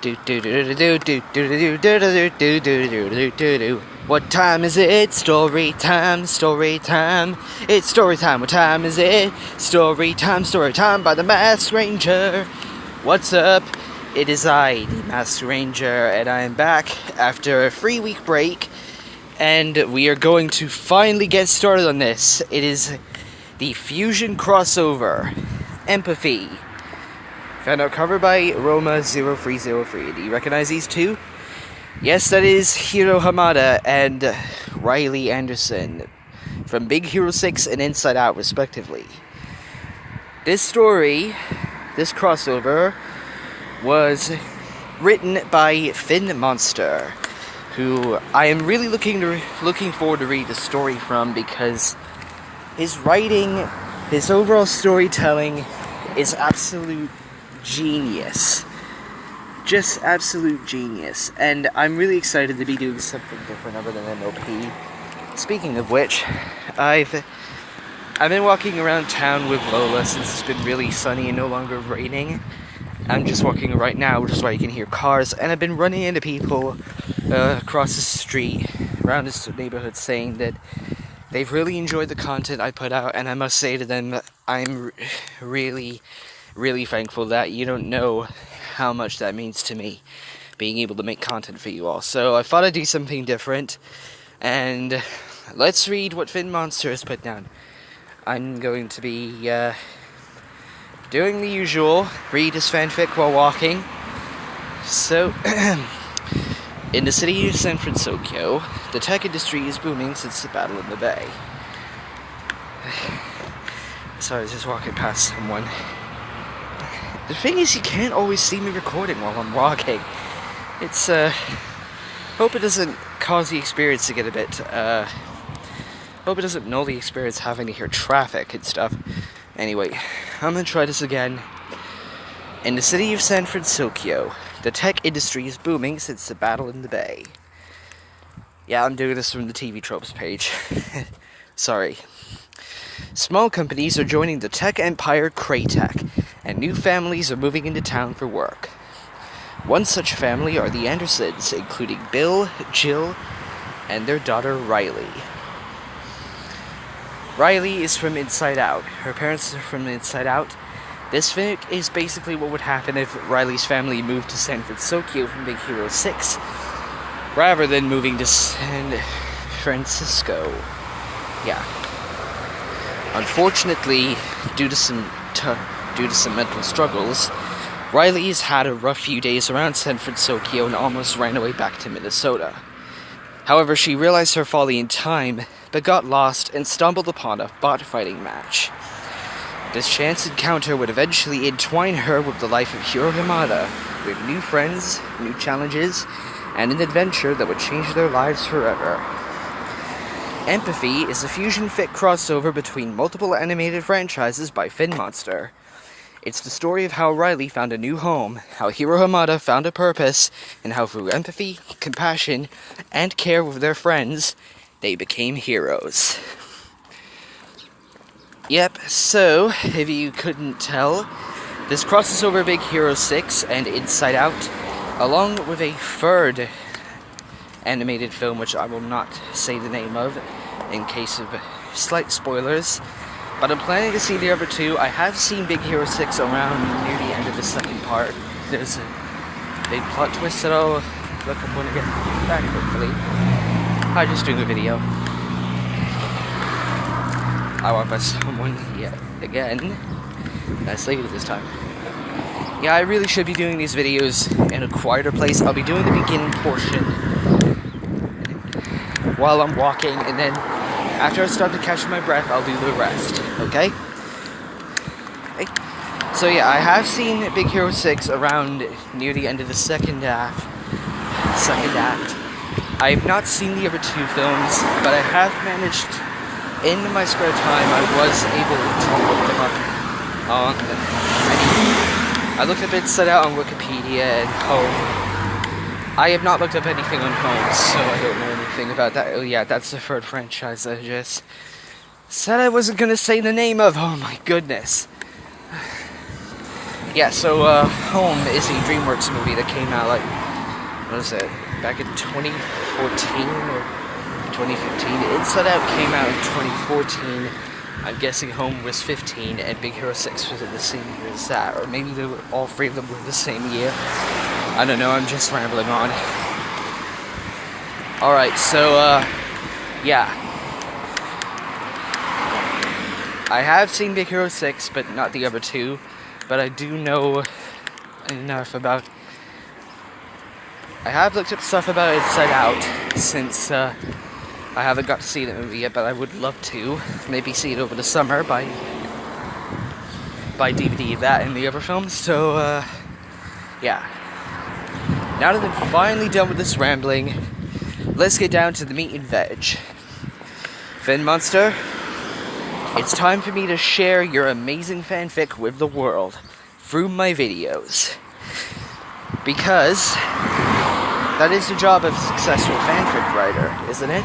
What time is it? Story time, story time. It's story time. What time is it? Story time by the Masked Ranger. What's up? It is I, the Masked Ranger, and I am back after a 3-week break, and we are going to finally get started on this. It is the Fusion crossover, Empathy. Found out cover by Roma0303. Do you recognize these two? Yes, that is Hiro Hamada and Riley Anderson from Big Hero 6 and Inside Out, respectively. This story, this crossover, was written by Finmonster, who I am really looking forward to read the story from, because his writing, his overall storytelling is absolute genius. Just absolute genius. And I'm really excited to be doing something different other than MLP. Speaking of which, I've been walking around town with Lola since it's been really sunny and no longer raining. I'm just walking right now, which is why you can hear cars, and I've been running into people across the street, around this neighborhood, saying that they've really enjoyed the content I put out, and I must say to them, I'm really thankful that you don't know how much that means to me, being able to make content for you all. So I thought I'd do something different, and let's read what Finmonster has put down. I'm going to be doing the usual, read his fanfic while walking. So, in the city of San Francisco, the tech industry is booming since the battle in the Bay. Sorry, I was just walking past someone. The thing is, you can't always see me recording while I'm walking. It's, hope it doesn't cause the experience to get a bit, hope it doesn't null the experience having to hear traffic and stuff. Anyway, I'm gonna try this again. In the city of San Francisco, the tech industry is booming since the battle in the Bay. Yeah, I'm doing this from the TV Tropes page. Sorry. Small companies are joining the tech empire Kraytech, and new families are moving into town for work. One such family are the Andersons, including Bill, Jill, and their daughter Riley. Riley is from Inside Out. Her parents are from Inside Out. This fic is basically what would happen if Riley's family moved to San Francisco from Big Hero 6, rather than moving to San Francisco. Yeah. Unfortunately, due to some mental struggles, Riley has had a rough few days around San Francisco and almost ran away back to Minnesota. However, she realized her folly in time, but got lost and stumbled upon a bot fighting match. This chance encounter would eventually entwine her with the life of Hiro Hamada, with new friends, new challenges, and an adventure that would change their lives forever. Empathy is a fusion fic crossover between multiple animated franchises by Finmonster. It's the story of how Riley found a new home, how Hiro Hamada found a purpose, and how through empathy, compassion, and care with their friends, they became heroes. Yep, so, if you couldn't tell, this crosses over Big Hero 6 and Inside Out, along with a third animated film, which I will not say the name of, in case of slight spoilers. But I'm planning to see the other two. I have seen Big Hero 6 around near the end of the second part. There's a big plot twist that I'll look up when I get back, hopefully. I'm just doing a video. I want by someone yet again. That's later this time. Yeah, I really should be doing these videos in a quieter place. I'll be doing the beginning portion while I'm walking, and then after I start to catch my breath, I'll do the rest, okay? So yeah, I have seen Big Hero 6 around near the end of the second act. I've not seen the other two films, but I have managed, in my spare time, I was able to look them up on, I looked up Inside Out on Wikipedia and Home. I have not looked up anything on Home, so I don't know anything about that. Oh yeah, that's the third franchise I just said I wasn't gonna say the name of. Oh my goodness. Yeah, so Home is a DreamWorks movie that came out, like, what is it, back in 2014 or 2015. Inside Out came out in 2014. I'm guessing Home was 15 and Big Hero 6 was in the same year as that, or maybe they were, all three of them were the same year. I don't know, I'm just rambling on. Alright, so, yeah. I have seen Big Hero 6, but not the other two. But I do know enough about... I have looked up stuff about Inside Out, since I haven't got to see the movie yet, but I would love to. Maybe see it over the summer by DVD of that and the other films. So, yeah. Now that I'm finally done with this rambling, let's get down to the meat and veg. Finmonster, it's time for me to share your amazing fanfic with the world through my videos. Because that is the job of a successful fanfic writer, isn't it?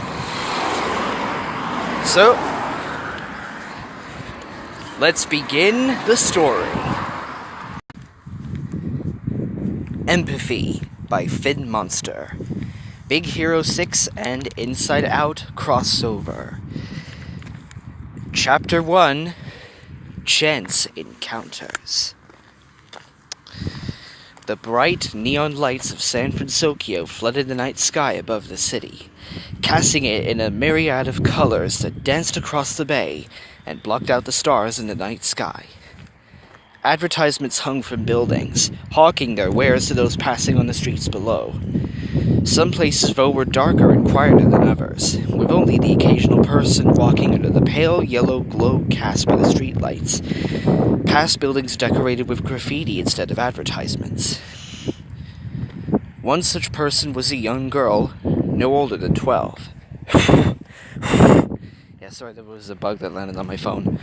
So, let's begin the story. Empathy by Finmonster. Big Hero 6 and Inside Out crossover. Chapter 1, Chance Encounters. The bright neon lights of San Francisco flooded the night sky above the city, casting it in a myriad of colors that danced across the bay and blocked out the stars in the night sky. Advertisements hung from buildings, hawking their wares to those passing on the streets below. Some places, though, were darker and quieter than others, with only the occasional person walking under the pale yellow glow cast by the streetlights, past buildings decorated with graffiti instead of advertisements. One such person was a young girl, no older than 12. Yeah, sorry, there was a bug that landed on my phone.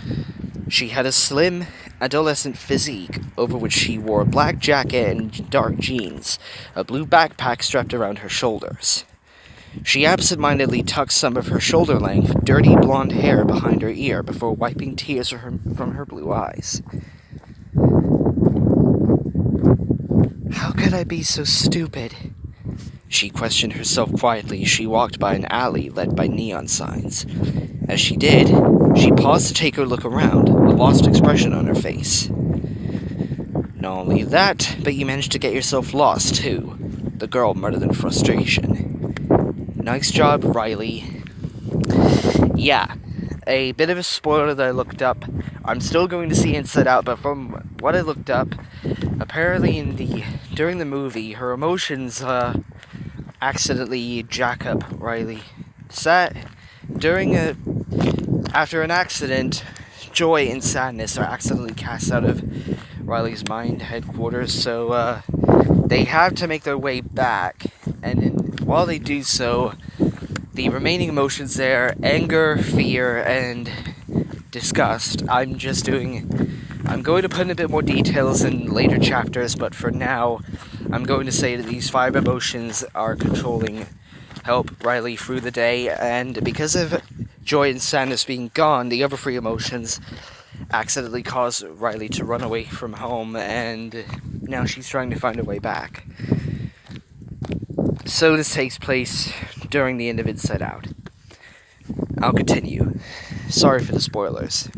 She had a slim, adolescent physique, over which she wore a black jacket and dark jeans, a blue backpack strapped around her shoulders. She absent-mindedly tucked some of her shoulder-length, dirty blonde hair behind her ear before wiping tears from her blue eyes. How could I be so stupid? She questioned herself quietly as she walked by an alley led by neon signs. As she did, she paused to take a look around, a lost expression on her face. Not only that, but you managed to get yourself lost, too, the girl muttered in frustration. Nice job, Riley. Yeah, a bit of a spoiler that I looked up. I'm still going to see Inside Out, but from what I looked up, apparently during the movie, her emotions, accidentally jack up Riley. After an accident, joy and sadness are accidentally cast out of Riley's mind headquarters, so they have to make their way back, and while they do so, the remaining emotions there, anger, fear, and disgust, I'm going to put in a bit more details in later chapters, but for now, I'm going to say that these 5 emotions are help Riley through the day, and because of joy and sadness being gone, the other 3 emotions accidentally caused Riley to run away from home, and now she's trying to find her way back. So this takes place during the end of Inside Out. I'll continue. Sorry for the spoilers.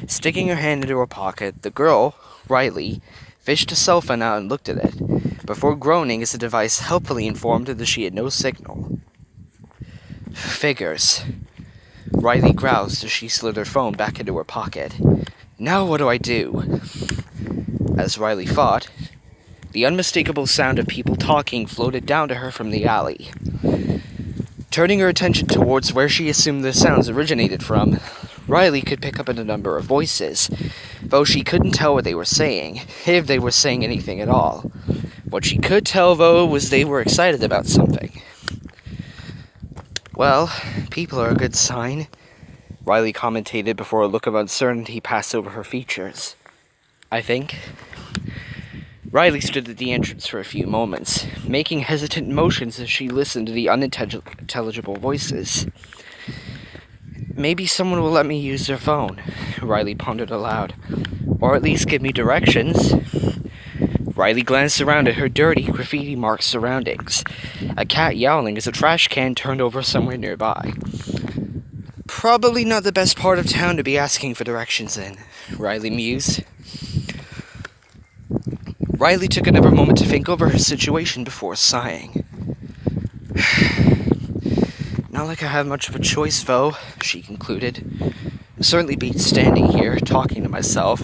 Sticking her hand into her pocket, the girl, Riley, fished a cell phone out and looked at it, before groaning as the device helpfully informed her that she had no signal. Figures. Riley groused as she slid her phone back into her pocket. Now what do I do? As Riley thought, the unmistakable sound of people talking floated down to her from the alley. Turning her attention towards where she assumed the sounds originated from, Riley could pick up a number of voices, though she couldn't tell what they were saying, if they were saying anything at all. What she could tell, though, was they were excited about something. Well, people are a good sign, Riley commentated before a look of uncertainty passed over her features. I think. Riley stood at the entrance for a few moments, making hesitant motions as she listened to the unintelligible voices. Maybe someone will let me use their phone, Riley pondered aloud. Or at least give me directions. Riley glanced around at her dirty, graffiti-marked surroundings. A cat yowling as a trash can turned over somewhere nearby. Probably not the best part of town to be asking for directions in, Riley mused. Riley took another moment to think over her situation before sighing. Not like I have much of a choice, though, she concluded. Certainly beats standing here, talking to myself.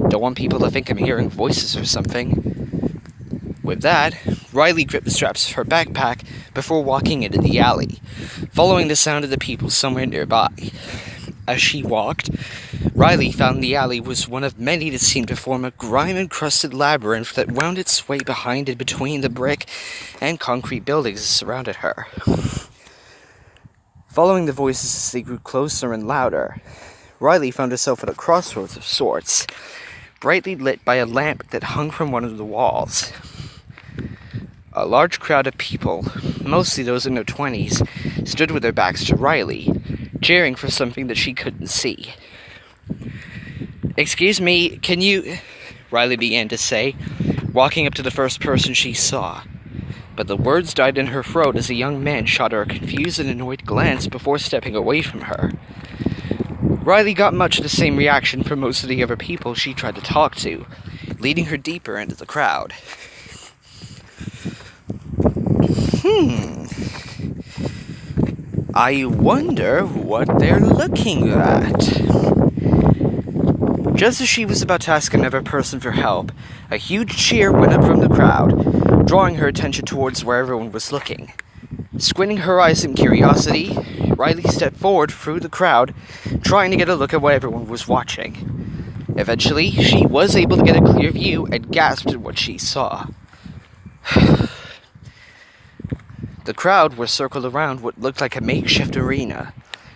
Don't want people to think I'm hearing voices or something. With that, Riley gripped the straps of her backpack before walking into the alley, following the sound of the people somewhere nearby. As she walked, Riley found the alley was one of many that seemed to form a grime-encrusted labyrinth that wound its way behind and between the brick and concrete buildings that surrounded her. Following the voices as they grew closer and louder, Riley found herself at a crossroads of sorts, brightly lit by a lamp that hung from one of the walls. A large crowd of people, mostly those in their 20s, stood with their backs to Riley, cheering for something that she couldn't see. "Excuse me, can you..." Riley began to say, walking up to the first person she saw. But the words died in her throat as a young man shot her a confused and annoyed glance before stepping away from her. Riley got much of the same reaction from most of the other people she tried to talk to, leading her deeper into the crowd. I wonder what they're looking at. Just as she was about to ask another person for help, a huge cheer went up from the crowd, drawing her attention towards where everyone was looking. Squinting her eyes in curiosity, Riley stepped forward through the crowd, trying to get a look at what everyone was watching. Eventually, she was able to get a clear view and gasped at what she saw. The crowd were circled around what looked like a makeshift arena,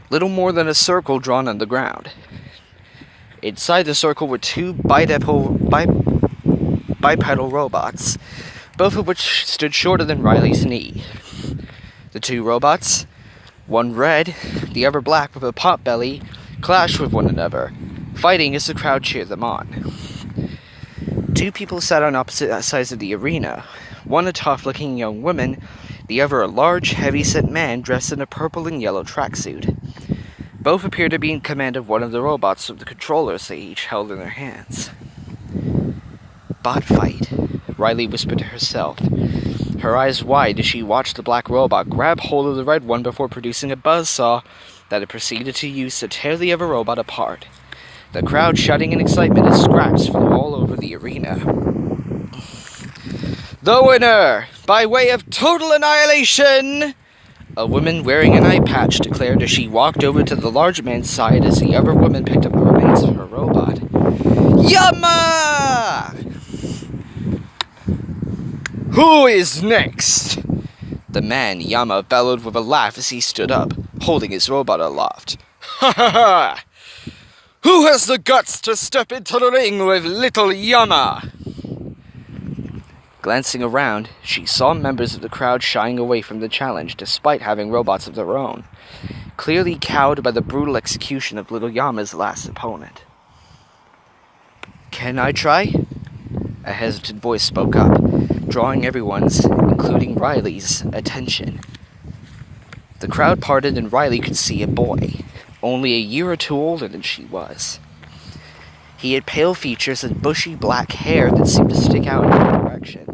little more than a circle drawn on the ground. Inside the circle were two bipedal robots, both of which stood shorter than Riley's knee. The two robots, one red, the other black with a pot belly, clashed with one another, fighting as the crowd cheered them on. Two people sat on opposite sides of the arena, one a tough-looking young woman, the other a large, heavy-set man dressed in a purple and yellow tracksuit. Both appeared to be in command of one of the robots with the controllers they each held in their hands. "Bot fight," Riley whispered to herself, her eyes wide as she watched the black robot grab hold of the red one before producing a buzzsaw that it proceeded to use to tear the other robot apart. The crowd shouting in excitement as scraps flew all over the arena. "The winner, by way of total annihilation," a woman wearing an eye patch declared as she walked over to the large man's side as the other woman picked up the remains of her robot. "Yama! Who is next?" The man, Yama, bellowed with a laugh as he stood up, holding his robot aloft. "Ha ha ha! Who has the guts to step into the ring with little Yama?" Glancing around, she saw members of the crowd shying away from the challenge despite having robots of their own, clearly cowed by the brutal execution of little Yama's last opponent. "Can I try?" A hesitant voice spoke up, drawing everyone's, including Riley's, attention. The crowd parted and Riley could see a boy, only a year or two older than she was. He had pale features and bushy black hair that seemed to stick out in every direction.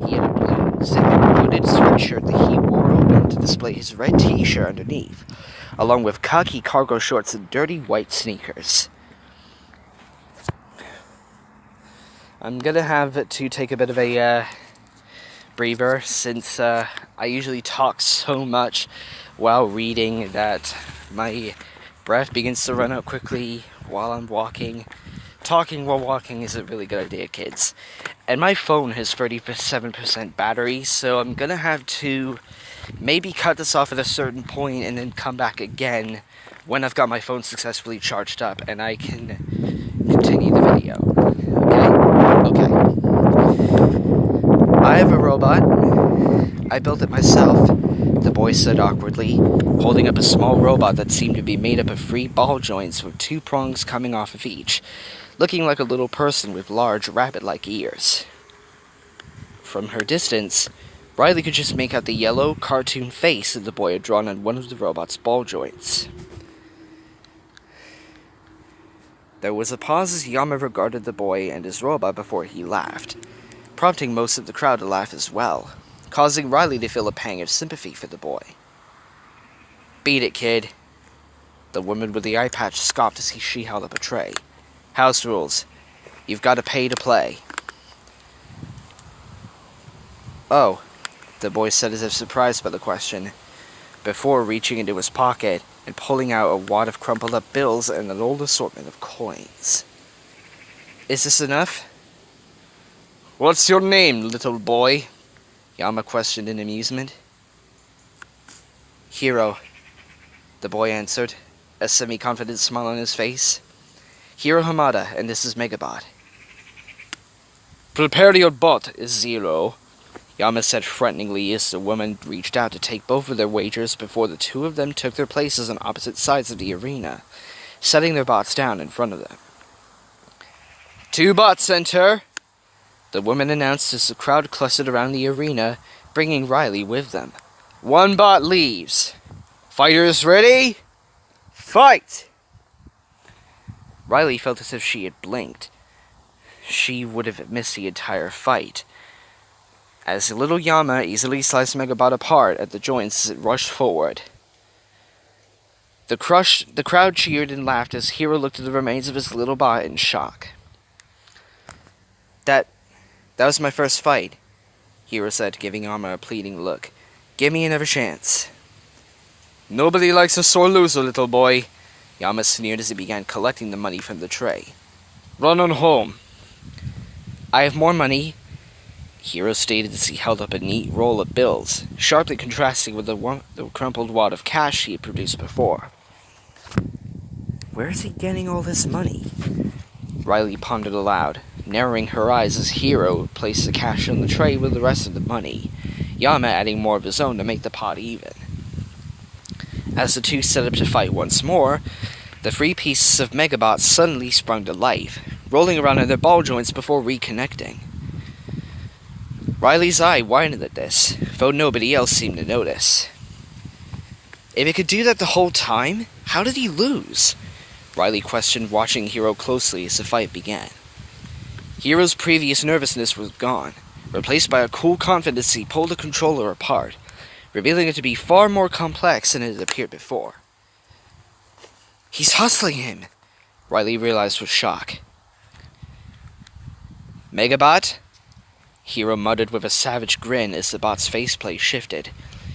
He had a blue, zip-up hooded sweatshirt that he wore open to display his red t-shirt underneath, along with khaki cargo shorts and dirty white sneakers. I'm gonna have to take a bit of a breather since I usually talk so much while reading that my breath begins to run out quickly while I'm walking. Talking while walking is a really good idea, kids. And my phone has 37% battery, so I'm gonna have to maybe cut this off at a certain point and then come back again when I've got my phone successfully charged up and I can continue the video. Okay. I have a robot. I built it myself. the boy said awkwardly, holding up a small robot that seemed to be made up of 3 ball joints with 2 prongs coming off of each, looking like a little person with large, rabbit-like ears. From her distance, Riley could just make out the yellow, cartoon face that the boy had drawn on one of the robot's ball joints. There was a pause as Yama regarded the boy and his robot before he laughed, prompting most of the crowd to laugh as well, causing Riley to feel a pang of sympathy for the boy. "Beat it, kid." The woman with the eye patch scoffed as she held up a tray. "House rules. You've got to pay to play." "Oh," the boy said as if surprised by the question, before reaching into his pocket and pulling out a wad of crumpled up bills and an old assortment of coins. "Is this enough?" "What's your name, little boy?" Yama questioned in amusement. "Hiro," the boy answered, a semi-confident smile on his face. "Hiro Hamada, and this is Megabot." "Prepare your bot, Zero," Yama said threateningly as the woman reached out to take both of their wagers before the two of them took their places on opposite sides of the arena, setting their bots down in front of them. "2 bots enter," the woman announced as the crowd clustered around the arena, bringing Riley with them. "1 bot leaves. Fighters ready? Fight!" Riley felt as if she had blinked. She would have missed the entire fight, as little Yama easily sliced Megabot apart at the joints as it rushed forward. The crowd cheered and laughed as Hiro looked at the remains of his little bot in shock. That was my first fight," Hiro said, giving Yama a pleading look. "Give me another chance." "Nobody likes a sore loser, little boy," Yama sneered as he began collecting the money from the tray. "Run on home." "I have more money," Hiro stated as he held up a neat roll of bills, sharply contrasting with the crumpled wad of cash he had produced before. Where is he getting all this money? Riley pondered aloud, narrowing her eyes as Hiro placed the cash on the tray with the rest of the money, Yama adding more of his own to make the pot even. As the two set up to fight once more, the 3 pieces of Megabot suddenly sprung to life, rolling around in their ball joints before reconnecting. Riley's eye widened at this, though nobody else seemed to notice. If it could do that the whole time, how did he lose? Riley questioned, watching Hiro closely as the fight began. Hiro's previous nervousness was gone, replaced by a cool confidence he pulled the controller apart, revealing it to be far more complex than it had appeared before. He's hustling him, Riley realized with shock. Megabot? Hiro muttered with a savage grin as the bot's faceplate shifted,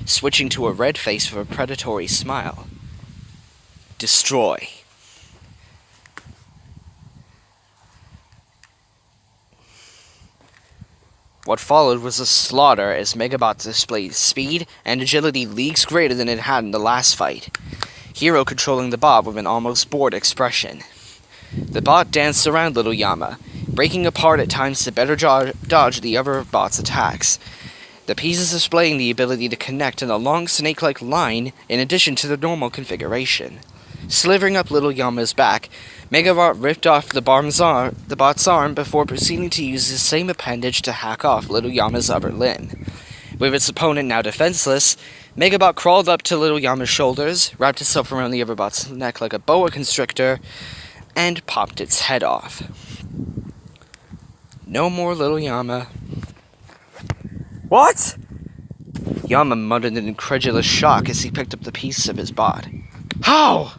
switching to a red face with a predatory smile. Destroy. What followed was a slaughter as Megabot displayed speed and agility leagues greater than it had in the last fight, Hiro controlling the bot with an almost bored expression. The bot danced around little Yama, breaking apart at times to better dodge the other bot's attacks, the pieces displaying the ability to connect in a long snake-like line in addition to the normal configuration. Slithering up little Yama's back, Megabot ripped off the bot's arm before proceeding to use the same appendage to hack off little Yama's other limb. With its opponent now defenseless, Megabot crawled up to little Yama's shoulders, wrapped itself around the other bot's neck like a boa constrictor, and popped its head off. No more little Yama. What? Yama muttered in incredulous shock as he picked up the pieces of his bot. How?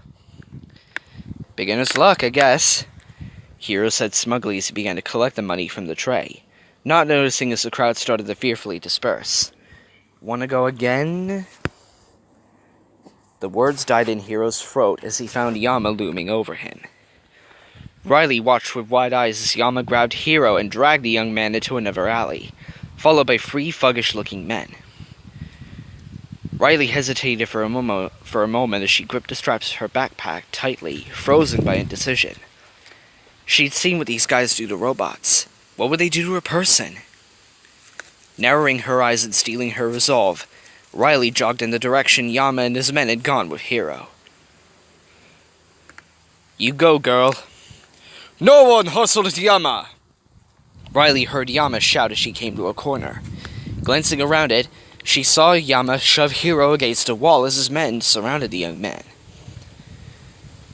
Beginner's luck, I guess, Hiro said smugly as he began to collect the money from the tray, not noticing as the crowd started to fearfully disperse. Wanna go again? The words died in Hiro's throat as he found Yama looming over him. Riley watched with wide eyes as Yama grabbed Hiro and dragged the young man into another alley, followed by 3 thuggish-looking men. Riley hesitated for a moment as she gripped the straps of her backpack tightly, frozen by indecision. She'd seen what these guys do to robots. What would they do to a person? Narrowing her eyes and steeling her resolve, Riley jogged in the direction Yama and his men had gone with Hiro. "You go, girl." "No one hustled Yama!" Riley heard Yama shout as she came to a corner. Glancing around it, she saw Yama shove Hiro against a wall as his men surrounded the young man.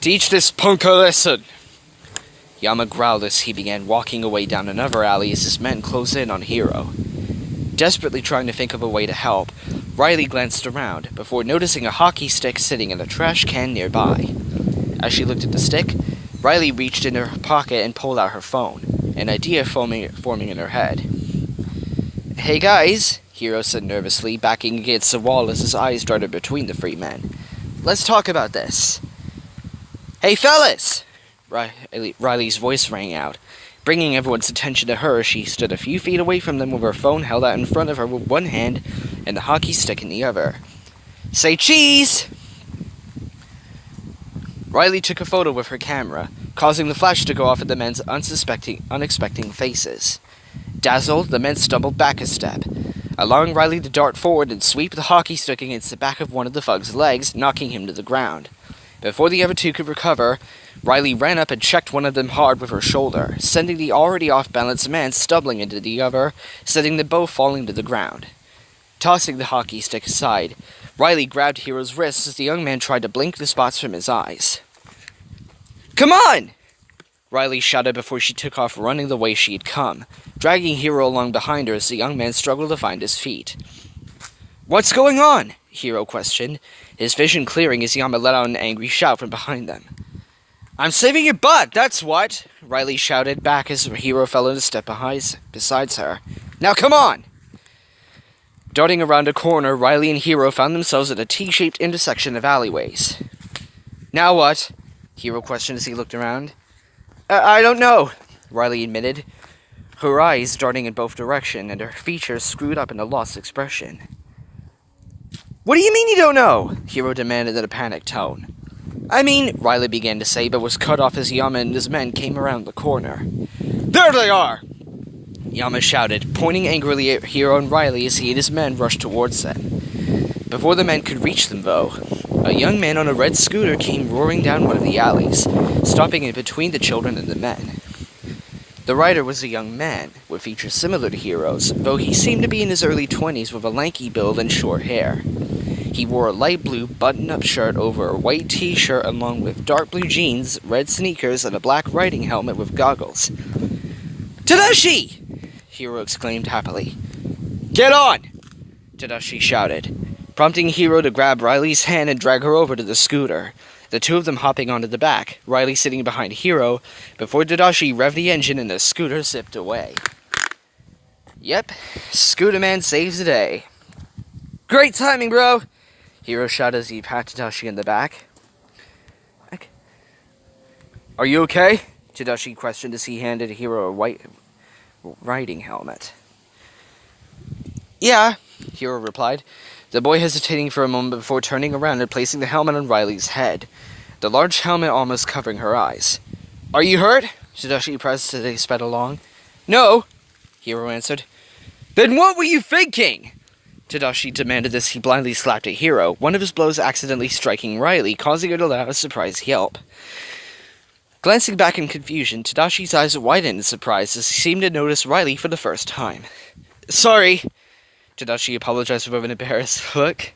"Teach this punk a lesson!" Yama growled as he began walking away down another alley as his men closed in on Hiro. Desperately trying to think of a way to help, Riley glanced around before noticing a hockey stick sitting in a trash can nearby. As she looked at the stick, Riley reached in her pocket and pulled out her phone, an idea forming in her head. "Hey guys," Hiro said nervously, backing against the wall as his eyes darted between the three men. "Let's talk about this." "Hey fellas!" Riley's voice rang out, bringing everyone's attention to her as she stood a few feet away from them with her phone held out in front of her with one hand and the hockey stick in the other. "Say cheese!" Riley took a photo with her camera, causing the flash to go off at the men's unexpected faces. Dazzled, the men stumbled back a step, allowing Riley to dart forward and sweep the hockey stick against the back of one of the thug's legs, knocking him to the ground. Before the other two could recover, Riley ran up and checked one of them hard with her shoulder, sending the already off-balance man stumbling into the other, setting them both falling to the ground. Tossing the hockey stick aside, Riley grabbed Hiro's wrist as the young man tried to blink the spots from his eyes. "Come on!" Riley shouted before she took off running the way she had come, dragging Hiro along behind her as the young man struggled to find his feet. "What's going on?" Hiro questioned, his vision clearing as Yama let out an angry shout from behind them. "I'm saving your butt, that's what!" Riley shouted back as Hiro fell in a step beside her. "Now come on!" Darting around a corner, Riley and Hiro found themselves at a T-shaped intersection of alleyways. "Now what?" Hiro questioned as he looked around. I don't know," Riley admitted, her eyes darting in both directions and her features screwed up in a lost expression. "What do you mean you don't know?" Hiro demanded in a panicked tone. "I mean," Riley began to say, but was cut off as Yama and his men came around the corner. "There they are!" Yama shouted, pointing angrily at Hiro and Riley as he and his men rushed towards them. Before the men could reach them, though, a young man on a red scooter came roaring down one of the alleys, stopping in between the children and the men. The rider was a young man, with features similar to Hiro's, though he seemed to be in his early 20s with a lanky build and short hair. He wore a light blue button-up shirt over a white t-shirt along with dark blue jeans, red sneakers, and a black riding helmet with goggles. "Tadashi!" Hiro exclaimed happily. "Get on!" Tadashi shouted, prompting Hiro to grab Riley's hand and drag her over to the scooter, the two of them hopping onto the back, Riley sitting behind Hiro, before Tadashi revved the engine and the scooter zipped away. Yep, Scooter Man saves the day. "Great timing, bro!" Hiro shouted as he patted Tadashi in the back. "Are you okay?" Tadashi questioned as he handed Hiro a white riding helmet. "Yeah," Hiro replied, the boy hesitating for a moment before turning around and placing the helmet on Riley's head, the large helmet almost covering her eyes. "Are you hurt?" Tadashi pressed as they sped along. "No," Hiro answered. "Then what were you thinking?" Tadashi demanded as he blindly slapped at Hiro, one of his blows accidentally striking Riley, causing her to let out a surprised yelp. Glancing back in confusion, Tadashi's eyes widened in surprise as he seemed to notice Riley for the first time. "Sorry," Tadashi apologized with an embarrassed look.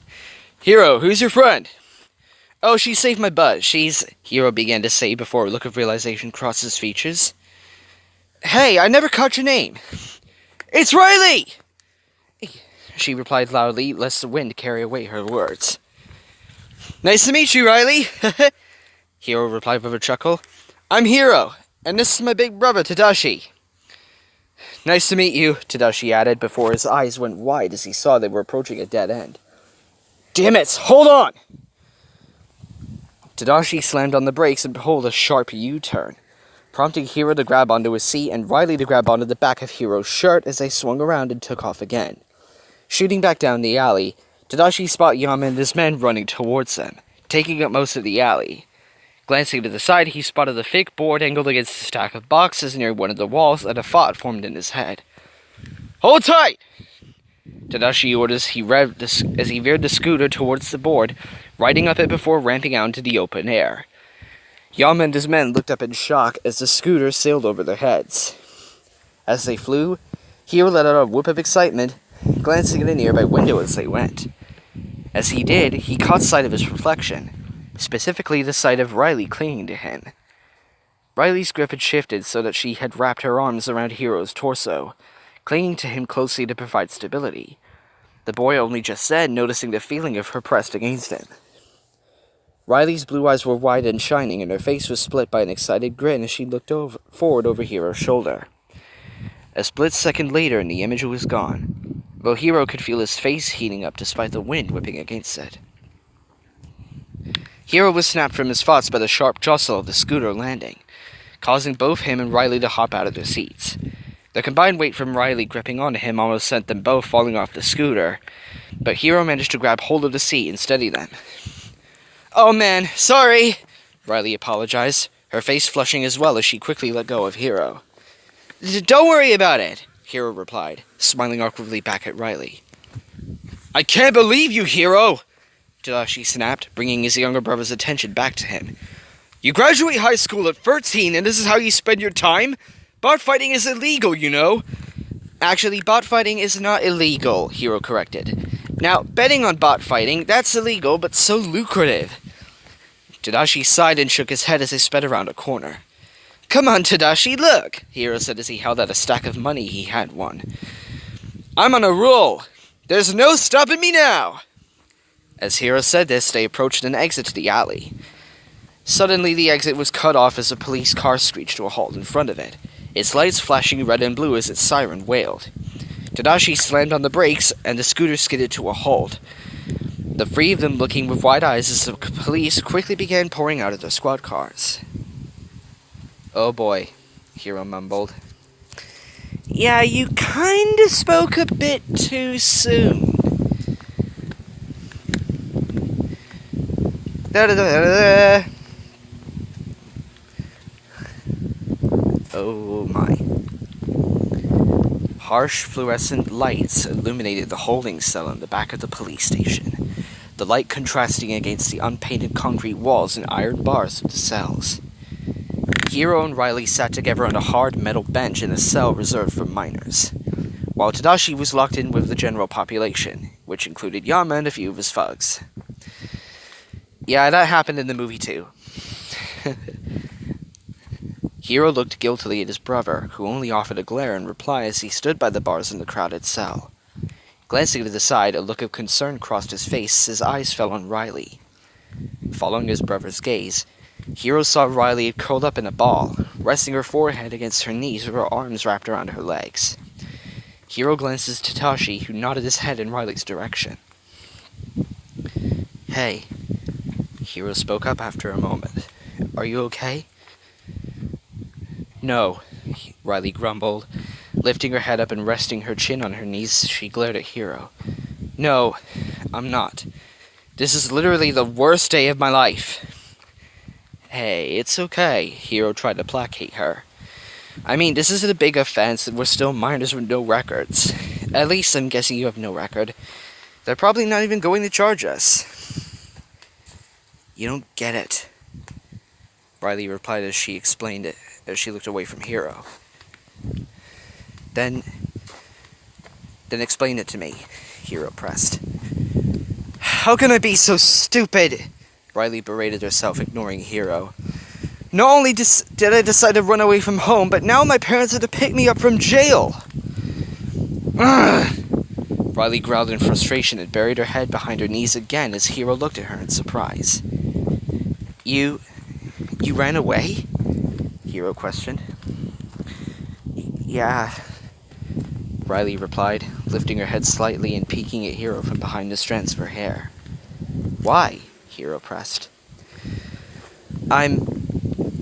"Hiro, who's your friend?" "Oh, she saved my butt. She's..." Hiro began to say before a look of realization crossed his features. "Hey, I never caught your name." "It's Riley!" she replied loudly, lest the wind carry away her words. "Nice to meet you, Riley," Hiro replied with a chuckle. "I'm Hiro, and this is my big brother, Tadashi." "Nice to meet you," Tadashi added, before his eyes went wide as he saw they were approaching a dead end. "Damn it, hold on!" Tadashi slammed on the brakes and pulled a sharp U-turn, prompting Hiro to grab onto his seat and Riley to grab onto the back of Hiro's shirt as they swung around and took off again. Shooting back down the alley, Tadashi spotted Yama and his men running towards them, taking up most of the alley. Glancing to the side, he spotted a thick board angled against a stack of boxes near one of the walls and a thought formed in his head. "Hold tight!" Tadashi orders as he veered the scooter towards the board, riding up it before ramping out into the open air. Yama and his men looked up in shock as the scooter sailed over their heads. As they flew, Hiro let out a whoop of excitement, glancing at a nearby window as they went. As he did, he caught sight of his reflection, specifically the sight of Riley clinging to him. Riley's grip had shifted so that she had wrapped her arms around Hiro's torso, clinging to him closely to provide stability. The boy only just said, noticing the feeling of her pressed against him. Riley's blue eyes were wide and shining, and her face was split by an excited grin as she looked forward over Hiro's shoulder. A split second later, and the image was gone, though Hiro could feel his face heating up despite the wind whipping against it. Hiro was snapped from his thoughts by the sharp jostle of the scooter landing, causing both him and Riley to hop out of their seats. The combined weight from Riley gripping onto him almost sent them both falling off the scooter, but Hiro managed to grab hold of the seat and steady them. "Oh man, sorry," Riley apologized, her face flushing as well as she quickly let go of Hiro. "Don't worry about it," Hiro replied, smiling awkwardly back at Riley. "I can't believe you, Hiro!" Tadashi snapped, bringing his younger brother's attention back to him. "You graduate high school at 13 and this is how you spend your time? Bot fighting is illegal, you know." "Actually, bot fighting is not illegal," Hiro corrected. "Now, betting on bot fighting, that's illegal, but so lucrative." Tadashi sighed and shook his head as they sped around a corner. "Come on, Tadashi, look," Hiro said as he held out a stack of money he had won. "I'm on a roll. There's no stopping me now." As Hiro said this, they approached an exit to the alley. Suddenly, the exit was cut off as a police car screeched to a halt in front of it, its lights flashing red and blue as its siren wailed. Tadashi slammed on the brakes, and the scooter skidded to a halt, the three of them looking with wide eyes as the police quickly began pouring out of their squad cars. "Oh boy," Hiro mumbled. "Yeah, you kinda spoke a bit too soon." Da-da-da-da-da. Oh my. Harsh fluorescent lights illuminated the holding cell in the back of the police station, the light contrasting against the unpainted concrete walls and iron bars of the cells. Hiro and Riley sat together on a hard metal bench in a cell reserved for minors, while Tadashi was locked in with the general population, which included Yama and a few of his thugs. Yeah, that happened in the movie too. Hiro looked guiltily at his brother, who only offered a glare in reply as he stood by the bars in the crowded cell. Glancing to the side, a look of concern crossed his face as his eyes fell on Riley. Following his brother's gaze, Hiro saw Riley had curled up in a ball, resting her forehead against her knees with her arms wrapped around her legs. Hiro glanced at Tadashi, who nodded his head in Riley's direction. "Hey," Hiro spoke up after a moment. "Are you okay?" "No," Riley grumbled. Lifting her head up and resting her chin on her knees, she glared at Hiro. "No, I'm not. This is literally the worst day of my life." "Hey, it's okay," Hiro tried to placate her. "I mean, this isn't a big offense, and we're still minors with no records. At least I'm guessing you have no record. They're probably not even going to charge us." "You don't get it," Riley replied as she explained it, as she looked away from Hiro. Then explain it to me," Hiro pressed. "How can I be so stupid?" Riley berated herself, ignoring Hiro. "Not only did I decide to run away from home, but now my parents had to pick me up from jail." Ugh! Riley growled in frustration and buried her head behind her knees again as Hiro looked at her in surprise. You ran away?" Hiro questioned. "Yeah," Riley replied, lifting her head slightly and peeking at Hiro from behind the strands of her hair. "Why?" Hiro pressed. I'm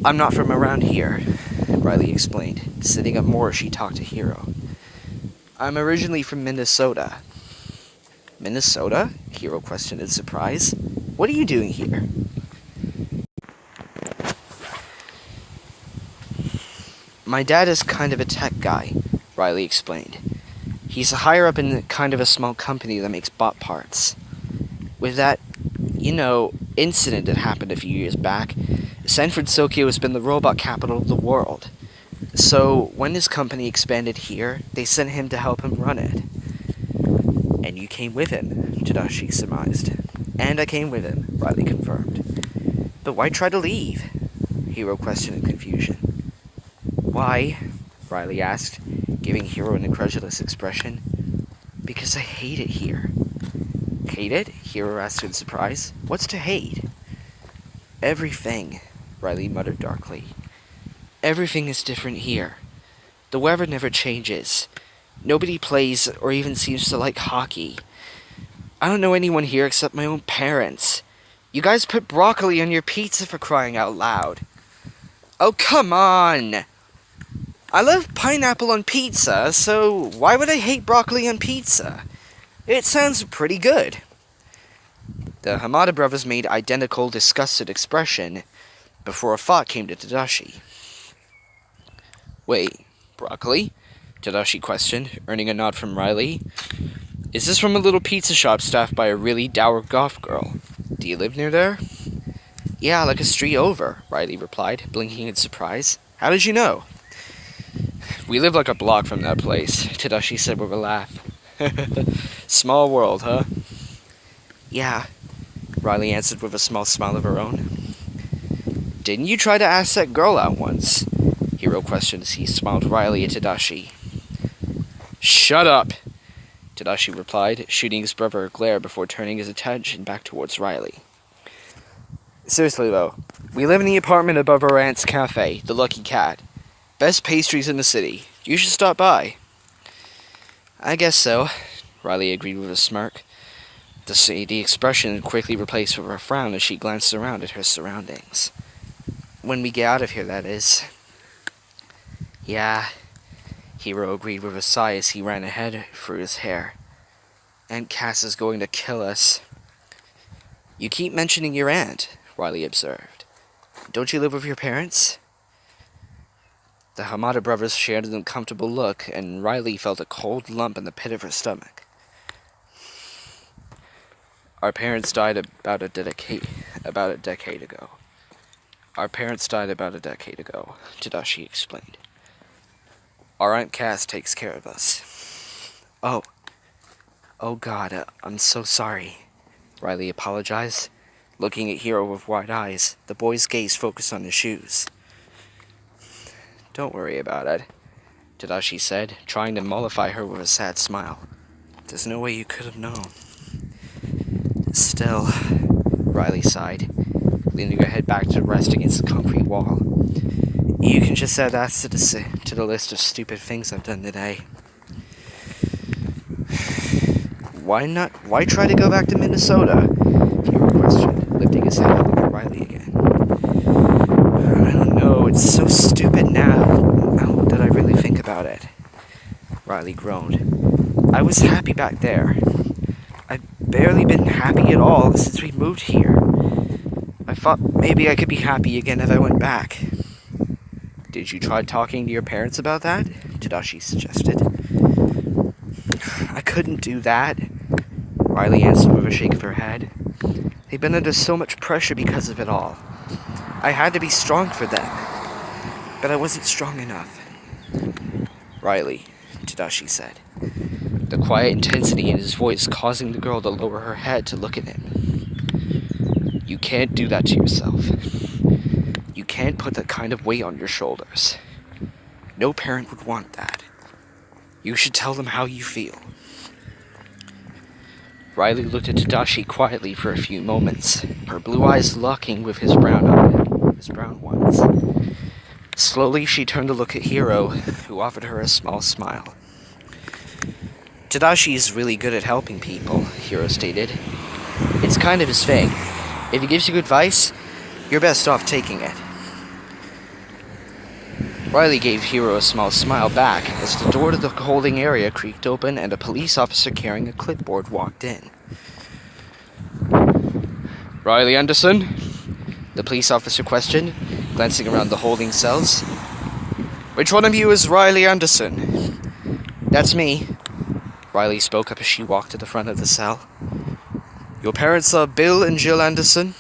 not from around here," Riley explained, sitting up more as she talked to Hiro. "I'm originally from Minnesota." "Minnesota?" Hiro questioned in surprise. "What are you doing here?" "My dad is kind of a tech guy," Riley explained. He's higher up in kind of a small company that makes bot parts. With that, incident that happened a few years back, San Francisco has been the robot capital of the world. So, when his company expanded here, they sent him to help him run it. And you came with him, Tadashi surmised. And I came with him, Riley confirmed. But why try to leave? Hiro questioned in confusion. Why? Riley asked, giving Hiro an incredulous expression. Because I hate it here. Hate it? Hiro asked in surprise. What's to hate? Everything, Riley muttered darkly. Everything is different here. The weather never changes. Nobody plays or even seems to like hockey. I don't know anyone here except my own parents. You guys put broccoli on your pizza for crying out loud. Oh, come on! I love pineapple on pizza, so why would I hate broccoli on pizza? It sounds pretty good. The Hamada brothers made identical, disgusted expression before a thought came to Tadashi. Wait, broccoli? Tadashi questioned, earning a nod from Riley. Is this from a little pizza shop staffed by a really dour goth girl? Do you live near there? Yeah, like a street over, Riley replied, blinking in surprise. How did you know? We live like a block from that place, Tadashi said with a laugh. Small world, huh? Yeah, Riley answered with a small smile of her own. Didn't you try to ask that girl out once? Hiro questioned as he smiled wryly at Tadashi. Shut up! Tadashi replied, shooting his brother a glare before turning his attention back towards Riley. Seriously though, we live in the apartment above our aunt's cafe, the Lucky Cat. Best pastries in the city. You should stop by. I guess so, Riley agreed with a smirk. The expression quickly replaced with a frown as she glanced around at her surroundings. When we get out of here, that is. Yeah, Hiro agreed with a sigh as he ran ahead through his hair. Aunt Cass is going to kill us. You keep mentioning your aunt, Riley observed. Don't you live with your parents? The Hamada brothers shared an uncomfortable look, and Riley felt a cold lump in the pit of her stomach. Our parents died about a decade ago. Our parents died about a decade ago, Tadashi explained. Our Aunt Cass takes care of us. Oh God, I'm so sorry, Riley apologized, looking at Hiro with wide eyes, the boy's gaze focused on his shoes. Don't worry about it, Tadashi said, trying to mollify her with a sad smile. There's no way you could have known. Still, Riley sighed, leaning her head back to rest against the concrete wall. You can just add that to the list of stupid things I've done today. Why try to go back to Minnesota? Hiro questioned, lifting his head and looking at Riley again. I don't know, it's so stupid now that I really think about it. Riley groaned. I was happy back there. I've barely been happy at all since we moved here. I thought maybe I could be happy again if I went back. Did you try talking to your parents about that? Tadashi suggested. I couldn't do that, Riley answered with a shake of her head. They've been under so much pressure because of it all. I had to be strong for them, but I wasn't strong enough. Riley, Tadashi said, the quiet intensity in his voice causing the girl to lower her head to look at him. You can't do that to yourself. You can't put that kind of weight on your shoulders. No parent would want that. You should tell them how you feel. Riley looked at Tadashi quietly for a few moments, her blue eyes locking with his brown ones. Slowly, she turned to look at Hiro, who offered her a small smile. Tadashi is really good at helping people, Hiro stated. It's kind of his thing. If he gives you advice, you're best off taking it. Riley gave Hiro a small smile back as the door to the holding area creaked open and a police officer carrying a clipboard walked in. Riley Anderson? The police officer questioned, glancing around the holding cells. Which one of you is Riley Anderson? That's me, Riley spoke up as she walked to the front of the cell. Your parents are Bill and Jill Anderson?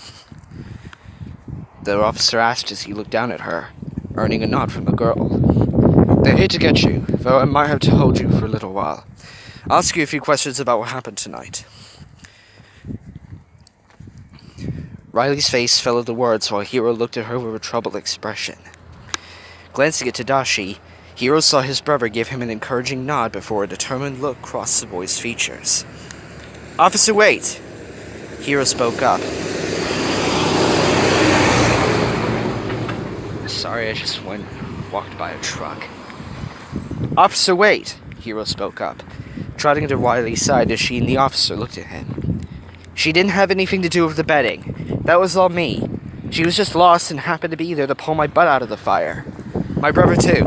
The officer asked as he looked down at her, earning a nod from the girl. They're here to get you, though I might have to hold you for a little while. I'll ask you a few questions about what happened tonight. Riley's face fell at the words while Hiro looked at her with a troubled expression. Glancing at Tadashi, Hiro saw his brother give him an encouraging nod before a determined look crossed the boy's features. Officer, wait! Hiro spoke up. Sorry, I just walked by a truck. Officer, wait! Hiro spoke up, trotting to Riley's side as she and the officer looked at him. She didn't have anything to do with the betting. That was all me. She was just lost and happened to be there to pull my butt out of the fire. My brother, too.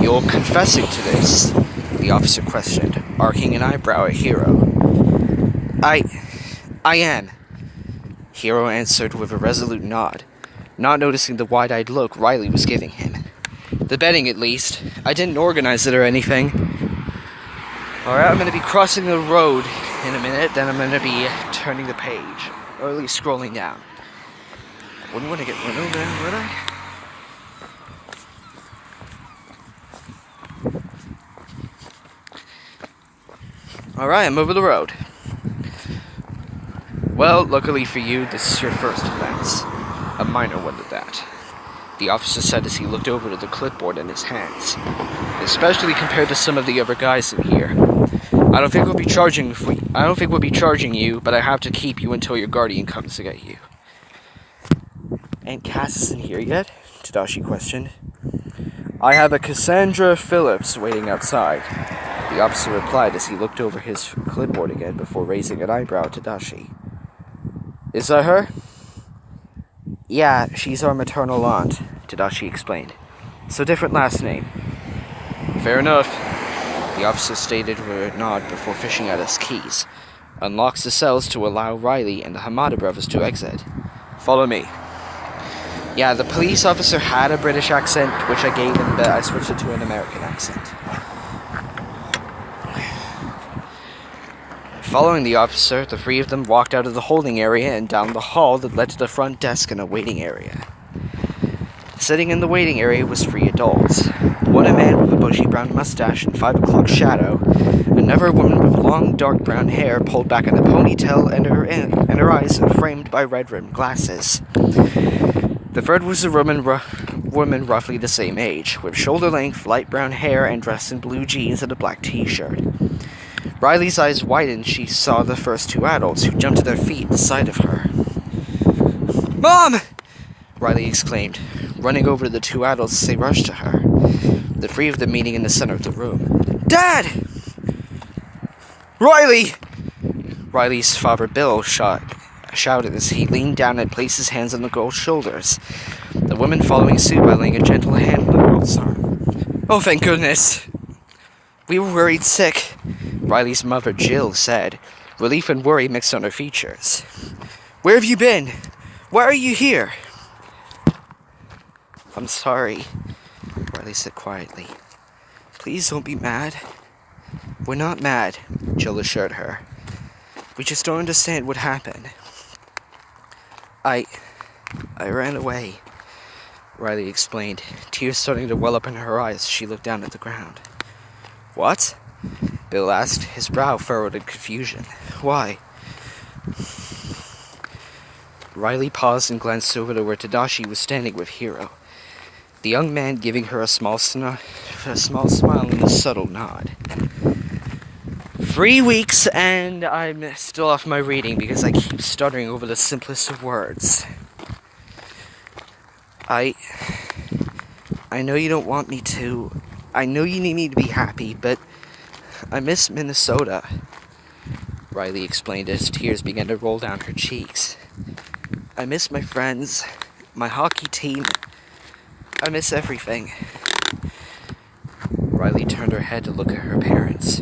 You're confessing to this? The officer questioned, arcing an eyebrow at Hiro. I am. Hiro answered with a resolute nod, not noticing the wide-eyed look Riley was giving him. The betting, at least. I didn't organize it or anything. Alright, I'm going to be crossing the road in a minute, then I'm going to be turning the page, or at least scrolling down. Wouldn't want to get run over, would I? Alright, I'm over the road. Well, luckily for you, this is your first offense. A minor one at that. The officer said as he looked over to the clipboard in his hands. Especially compared to some of the other guys in here. I don't think we'll be charging you, but I have to keep you until your guardian comes to get you. Ain't Cass isn't here yet? Tadashi questioned. I have a Cassandra Phillips waiting outside. The officer replied as he looked over his clipboard again before raising an eyebrow at Tadashi. Is that her? Yeah, she's our maternal aunt, Tadashi explained. So different last name. Fair enough. The officer stated with a nod before fishing out his keys. Unlocks the cells to allow Riley and the Hamada brothers to exit. Follow me. Yeah, the police officer had a British accent, which I gave him, but I switched it to an American accent. Following the officer, the three of them walked out of the holding area and down the hall that led to the front desk and a waiting area. Sitting in the waiting area was three adults. One a man with a bushy brown mustache and 5 o'clock shadow, another woman with long dark brown hair pulled back in a ponytail and her eyes framed by red-rimmed glasses. The third was a woman roughly the same age, with shoulder-length light brown hair and dressed in blue jeans and a black t-shirt. Riley's eyes widened. She saw the first two adults, who jumped to their feet at the sight of her. Mom! Riley exclaimed, running over to the two adults as they rushed to her, the three of them meeting in the center of the room. Dad! Riley! Riley's father, Bill, shouted as he leaned down and placed his hands on the girl's shoulders, the woman following suit by laying a gentle hand on the girl's arm. Oh, thank goodness! We were worried sick, Riley's mother, Jill, said, relief and worry mixed on her features. Where have you been? Why are you here? I'm sorry, Riley said quietly. Please don't be mad. We're not mad, Jill assured her. We just don't understand what happened. I ran away, Riley explained, tears starting to well up in her eyes as she looked down at the ground. What? Bill asked, his brow furrowed in confusion. Why? Riley paused and glanced over to where Tadashi was standing with Hiro, the young man giving her a small smile and a subtle nod. 3 weeks and I'm still off my reading because I keep stuttering over the simplest of words. I know you don't want me to. I know you need me to be happy, but I miss Minnesota, Riley explained as tears began to roll down her cheeks. I miss my friends, my hockey team. I miss everything. Riley turned her head to look at her parents,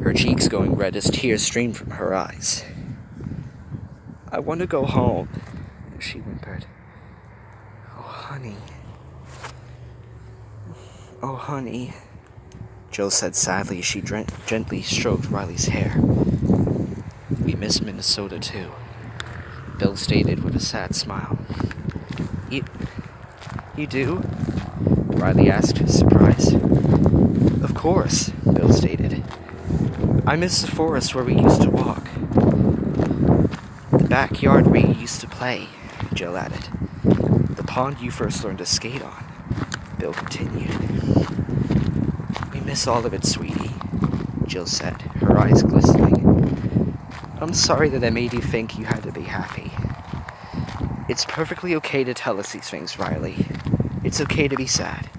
her cheeks going red as tears streamed from her eyes. I want to go home, she whimpered. Oh, honey. Jill said sadly as she gently stroked Riley's hair. We miss Minnesota too, Bill stated with a sad smile. You do? Riley asked, surprised. Of course, Bill stated. I miss the forest where we used to walk. The backyard where you used to play, Jill added. The pond you first learned to skate on, Bill continued. We miss all of it, sweetie, Jill said, her eyes glistening. I'm sorry that I made you think you had to be happy. It's perfectly okay to tell us these things, Riley. It's okay to be sad.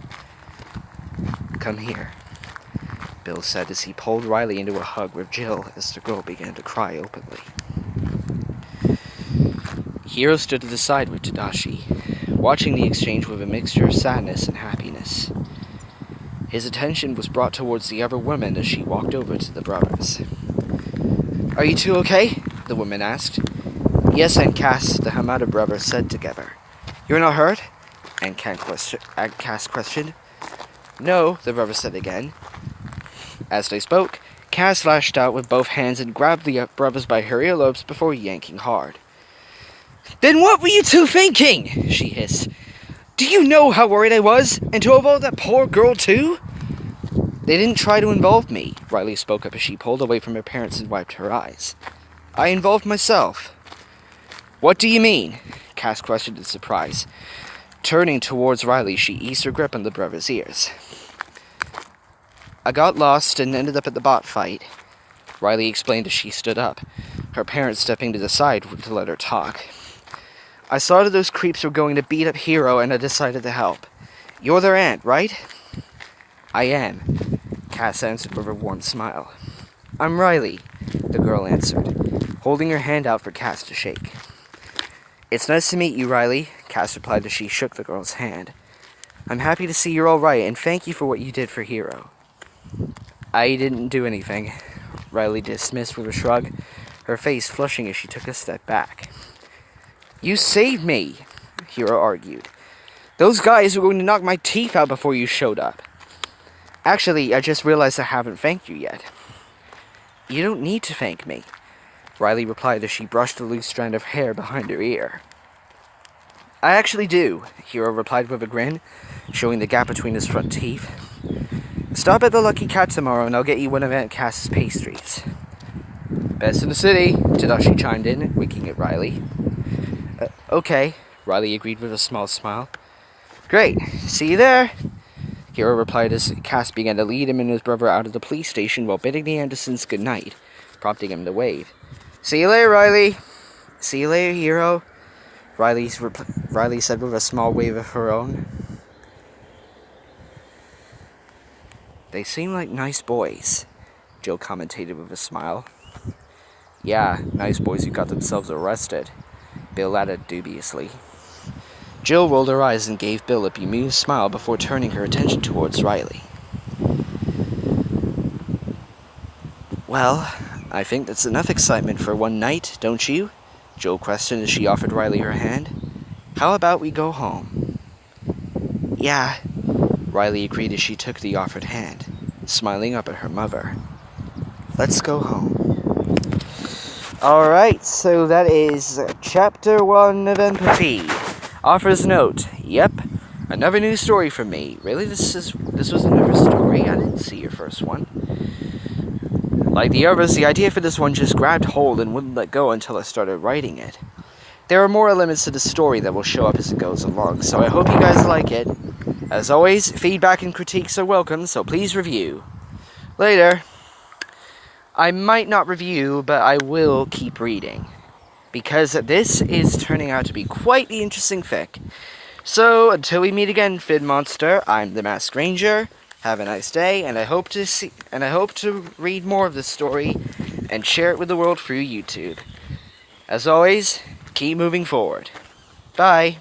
Come here, Bill said as he pulled Riley into a hug with Jill as the girl began to cry openly. Hiro stood to the side with Tadashi, watching the exchange with a mixture of sadness and happiness. His attention was brought towards the other woman as she walked over to the brothers. Are you two okay? The woman asked. Yes, and Cass, the Hamada brothers said together. You're not hurt? And Cass questioned. No, the brothers said again. As they spoke, Cass lashed out with both hands and grabbed the brothers by her earlobes before yanking hard. Then what were you two thinking? She hissed. Do you know how worried I was? And to involve that poor girl too? They didn't try to involve me, Riley spoke up as she pulled away from her parents and wiped her eyes. I involved myself. What do you mean? Cass questioned in surprise. Turning towards Riley, she eased her grip on the brother's ears. I got lost and ended up at the bot fight, Riley explained as she stood up, her parents stepping to the side to let her talk. I saw that those creeps were going to beat up Hiro and I decided to help. You're their aunt, right? I am, Cass answered with a warm smile. I'm Riley, the girl answered, holding her hand out for Cass to shake. It's nice to meet you, Riley, Cass replied as she shook the girl's hand. I'm happy to see you're all right, and thank you for what you did for Hiro. I didn't do anything, Riley dismissed with a shrug, her face flushing as she took a step back. You saved me, Hiro argued. Those guys were going to knock my teeth out before you showed up. Actually, I just realized I haven't thanked you yet. You don't need to thank me, Riley replied as she brushed a loose strand of hair behind her ear. I actually do, Hiro replied with a grin, showing the gap between his front teeth. Stop at the Lucky Cat tomorrow and I'll get you one of Aunt Cass's pastries. Best in the city, Tadashi chimed in, winking at Riley. Okay, Riley agreed with a small smile. Great, see you there, Hiro replied as Cass began to lead him and his brother out of the police station while bidding the Andersons good night, prompting him to wave. See you later, Riley. See you later, Hiro, Riley said with a small wave of her own. They seem like nice boys, Jill commentated with a smile. Yeah, nice boys who got themselves arrested, Bill added dubiously. Jill rolled her eyes and gave Bill a bemused smile before turning her attention towards Riley. Well, I think that's enough excitement for one night, don't you? Jill questioned as she offered Riley her hand. How about we go home? Yeah, Riley agreed as she took the offered hand, smiling up at her mother. Let's go home. Alright, so that is Chapter 1 of Empathy. Author's note, yep, another new story from me. Really, this was another story. I didn't see your first one. Like the others, the idea for this one just grabbed hold and wouldn't let go until I started writing it. There are more elements to the story that will show up as it goes along, so I hope you guys like it. As always, feedback and critiques are welcome, so please review. Later. I might not review, but I will keep reading, because this is turning out to be quite the interesting fic. So, until we meet again, Finmonster, I'm the Masked Ranger. Have a nice day, and I hope to read more of this story and share it with the world through YouTube. As always, keep moving forward. Bye.